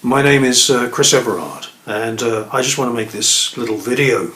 My name is Chris Everard, and I just want to make this little video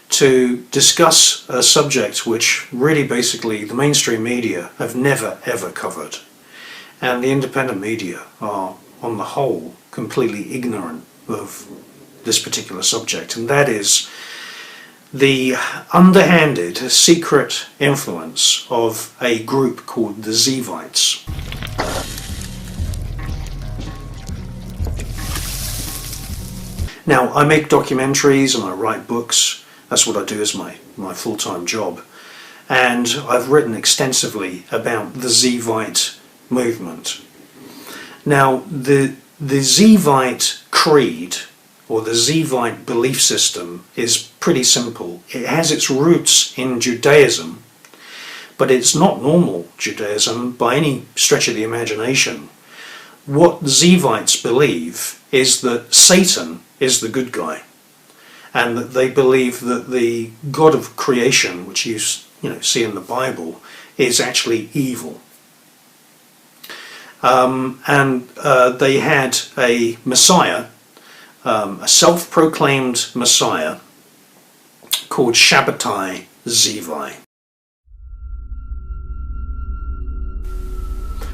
to discuss a subject which really basically the mainstream media have never ever covered, and the independent media are on the whole completely ignorant of this particular subject, and that is the underhanded secret influence of a group called the Zevites. Now, I make documentaries and I write books. That's what I do as my full-time job. And I've written extensively about the Zevite movement. Now, the Zevite creed, or the Zevite belief system, is pretty simple. It has its roots in Judaism, but it's not normal Judaism by any stretch of the imagination. What Zevites believe is that Satan is the good guy, and that they believe that the God of creation, which you see in the Bible, is actually evil. They had a Messiah, a self-proclaimed Messiah called Shabbatai Zevi.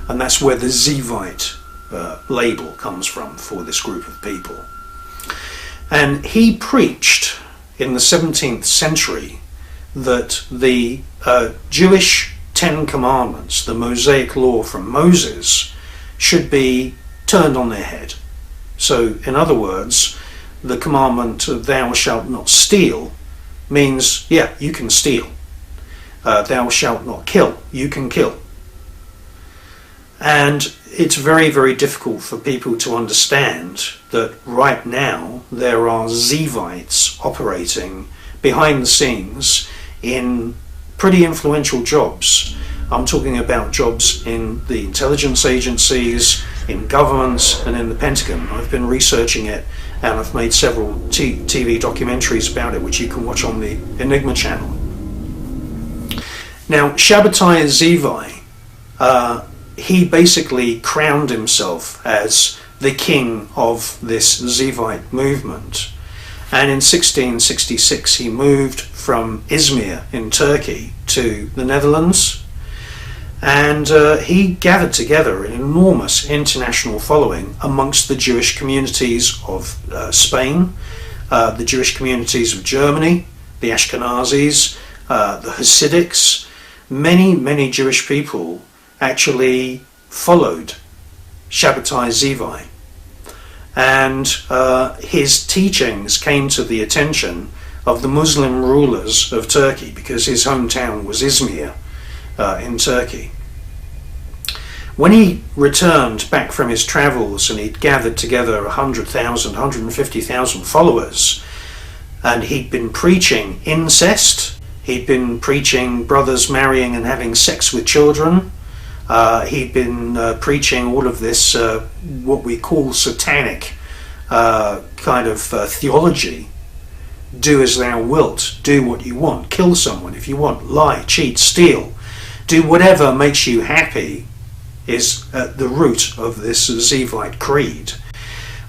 And that's where the Zevite label comes from for this group of people. And he preached in the 17th century that the Jewish Ten Commandments, the Mosaic law from Moses, should be turned on their head. So, in other words, the commandment of thou shalt not steal means, yeah, you can steal. Thou shalt not kill, you can kill. And it's very, very difficult for people to understand that right now there are Zevites operating behind the scenes in pretty influential jobs. I'm talking about jobs in the intelligence agencies, in governments, and in the Pentagon. I've been researching it, and I've made several TV documentaries about it, which you can watch on the Enigma channel. Now, Shabbatai Zevi, he basically crowned himself as the king of this Zevite movement. And in 1666 he moved from Izmir in Turkey to the Netherlands, and he gathered together an enormous international following amongst the Jewish communities of Spain, the Jewish communities of Germany, the Ashkenazis, the Hasidics. Many Jewish people actually followed Shabbatai Zevi, and his teachings came to the attention of the Muslim rulers of Turkey, because his hometown was Izmir in Turkey. When he returned back from his travels and he'd gathered together 100,000, 150,000 followers, and he'd been preaching incest, he'd been preaching brothers marrying and having sex with children, he'd been preaching all of this, what we call satanic kind of theology. Do as thou wilt, do what you want, kill someone if you want, lie, cheat, steal, do whatever makes you happy, is at the root of this Zevite creed.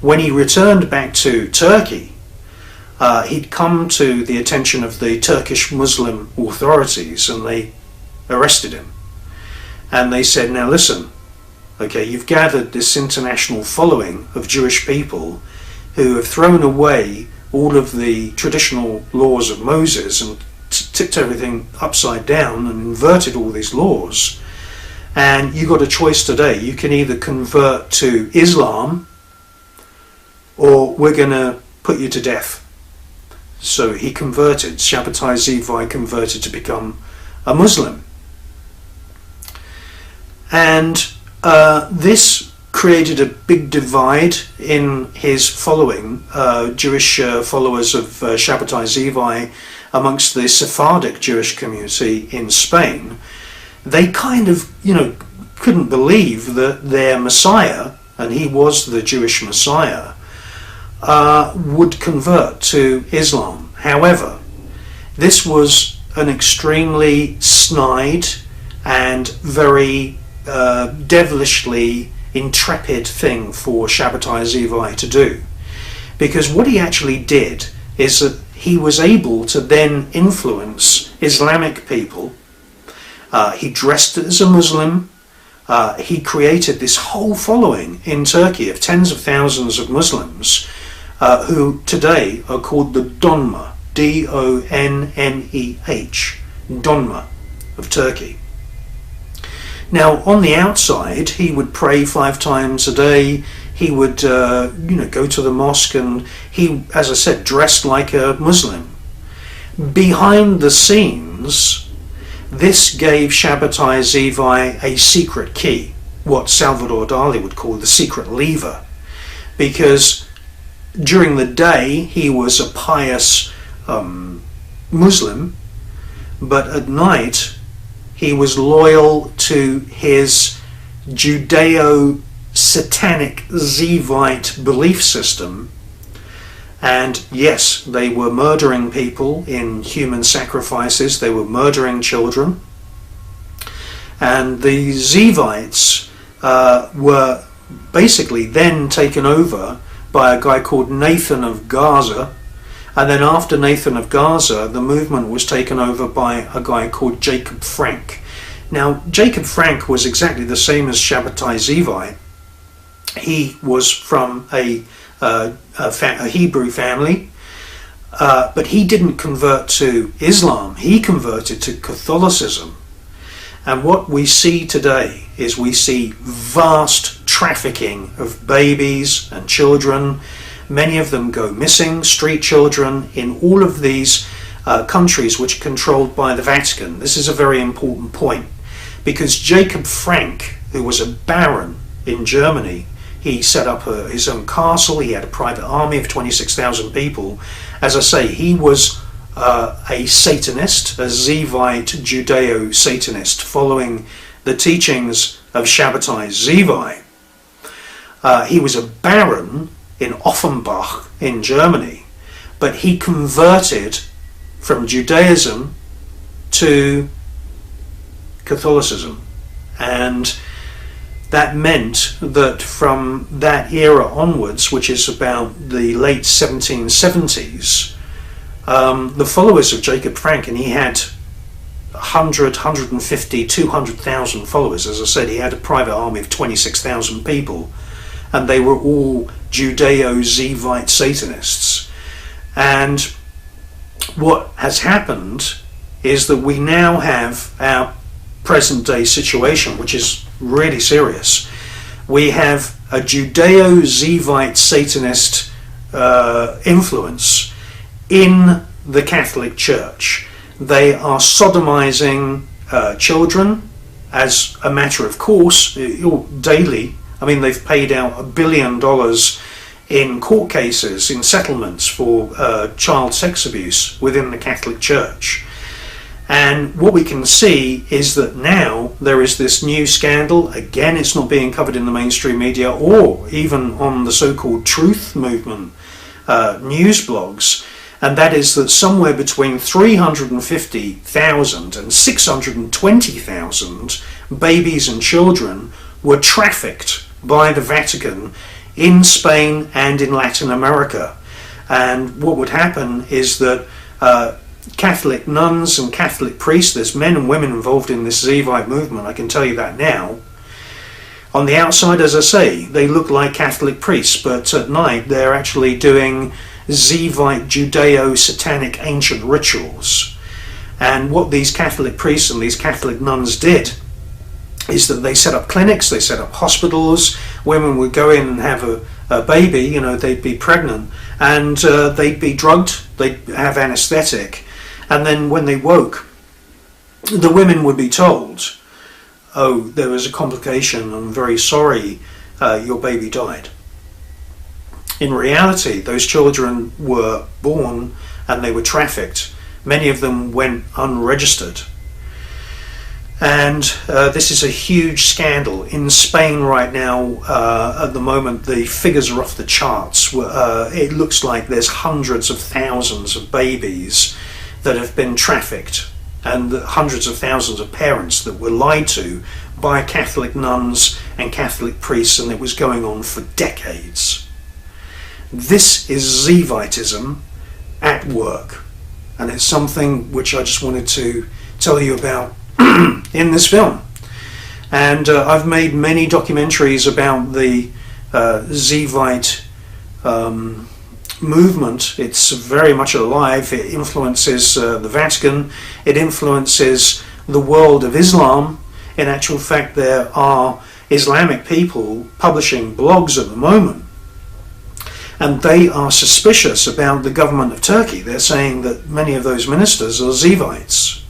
When he returned back to Turkey, he'd come to the attention of the Turkish Muslim authorities, and they arrested him. And they said, now listen, okay, you've gathered this international following of Jewish people who have thrown away all of the traditional laws of Moses and tipped everything upside down and inverted all these laws. And you've got a choice today. You can either convert to Islam, or we're going to put you to death. So he converted. Shabbatai Zevi converted to become a Muslim. And this created a big divide in his following, Jewish followers of Shabbatai Zevi amongst the Sephardic Jewish community in Spain. They kind of, couldn't believe that their Messiah, and he was the Jewish Messiah, would convert to Islam. However, this was an extremely snide and very devilishly intrepid thing for Shabbatai Zevi to do, because what he actually did is that he was able to then influence Islamic people. He dressed as a Muslim. He created this whole following in Turkey of tens of thousands of Muslims who today are called the Donmeh, D-O-N-M-E-H, Donmeh of Turkey. Now, on the outside, he would pray 5 times a day. He would, go to the mosque, and he, as I said, dressed like a Muslim. Behind the scenes, this gave Shabbatai Zevi a secret key, what Salvador Dali would call the secret lever, because during the day he was a pious Muslim, but at night he was loyal to his Judeo-Satanic Zevite belief system. And yes, they were murdering people in human sacrifices, they were murdering children. And the Zevites were basically then taken over by a guy called Nathan of Gaza. And then after Nathan of Gaza, the movement was taken over by a guy called Jacob Frank. Now, Jacob Frank was exactly the same as Shabbatai Zevi. He was from a Hebrew family, but he didn't convert to Islam. He converted to Catholicism. And what we see today is we see vast trafficking of babies and children. Many of them go missing, street children, in all of these countries which are controlled by the Vatican. This is a very important point, because Jacob Frank, who was a baron in Germany, he set up his own castle. He had a private army of 26,000 people. As I say, he was a Satanist, a Zevite Judeo-Satanist, following the teachings of Shabbatai Zevi. He was a baron in Offenbach in Germany, but he converted from Judaism to Catholicism, and that meant that from that era onwards, which is about the late 1770s, the followers of Jacob Frank, and he had 100, 150, 200,000 followers. As I said, he had a private army of 26,000 people, and they were all Judeo-Zevite Satanists. And what has happened is that we now have our present day situation, which is really serious. We have a Judeo-Zevite Satanist influence in the Catholic Church. They are sodomizing children as a matter of course, daily. I mean, they've paid out $1 billion in court cases, in settlements for child sex abuse within the Catholic Church. And what we can see is that now there is this new scandal. Again, it's not being covered in the mainstream media or even on the so-called truth movement news blogs, and that is that somewhere between 350,000 and 620,000 babies and children were trafficked by the Vatican in Spain and in Latin America. And what would happen is that Catholic nuns and Catholic priests, there's men and women involved in this Zevite movement, I can tell you that now. On the outside, as I say, they look like Catholic priests, but at night they're actually doing Zevite Judeo-Satanic ancient rituals. And what these Catholic priests and these Catholic nuns did is that they set up clinics, they set up hospitals. Women would go in and have a baby, they'd be pregnant, and they'd be drugged, they'd have anesthetic, and then when they woke, the women would be told, oh, there was a complication, I'm very sorry, your baby died. In reality, those children were born and they were trafficked. Many of them went unregistered. And this is a huge scandal. In Spain right now, at the moment, the figures are off the charts. It looks like there's hundreds of thousands of babies that have been trafficked, and hundreds of thousands of parents that were lied to by Catholic nuns and Catholic priests, and it was going on for decades. This is Zevitism at work, and it's something which I just wanted to tell you about in this film. And I've made many documentaries about the Zevite movement. It's very much alive. It influences the Vatican. It influences the world of Islam. In actual fact, there are Islamic people publishing blogs at the moment, and they are suspicious about the government of Turkey. They're saying that many of those ministers are Zevites.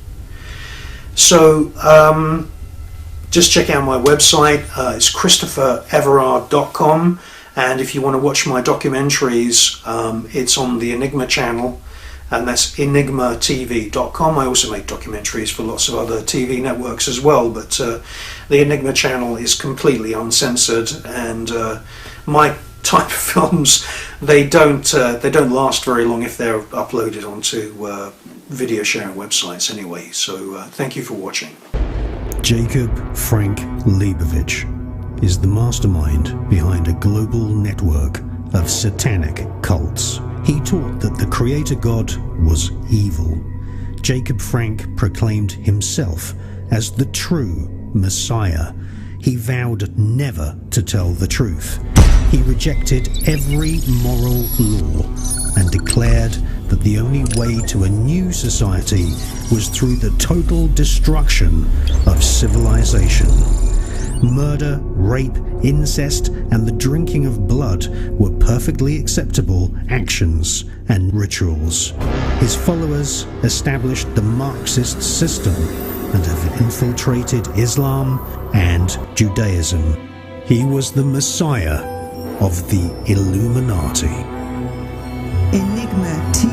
So just check out my website. It's christophereverard.com, and if you want to watch my documentaries, it's on the Enigma channel, and that's enigmatv.com. I also make documentaries for lots of other TV networks as well, but the Enigma channel is completely uncensored, and my type of films, they don't last very long if they're uploaded onto video sharing websites anyway. So thank you for watching. Jacob Frank Leibovich is the mastermind behind a global network of satanic cults. He taught that the creator God was evil. Jacob Frank proclaimed himself as the true Messiah. He vowed never to tell the truth. He rejected every moral law and declared that the only way to a new society was through the total destruction of civilization. Murder, rape, incest, and the drinking of blood were perfectly acceptable actions and rituals. His followers established the Marxist system and have infiltrated Islam and Judaism. He was the Messiah of the Illuminati. Enigma TV.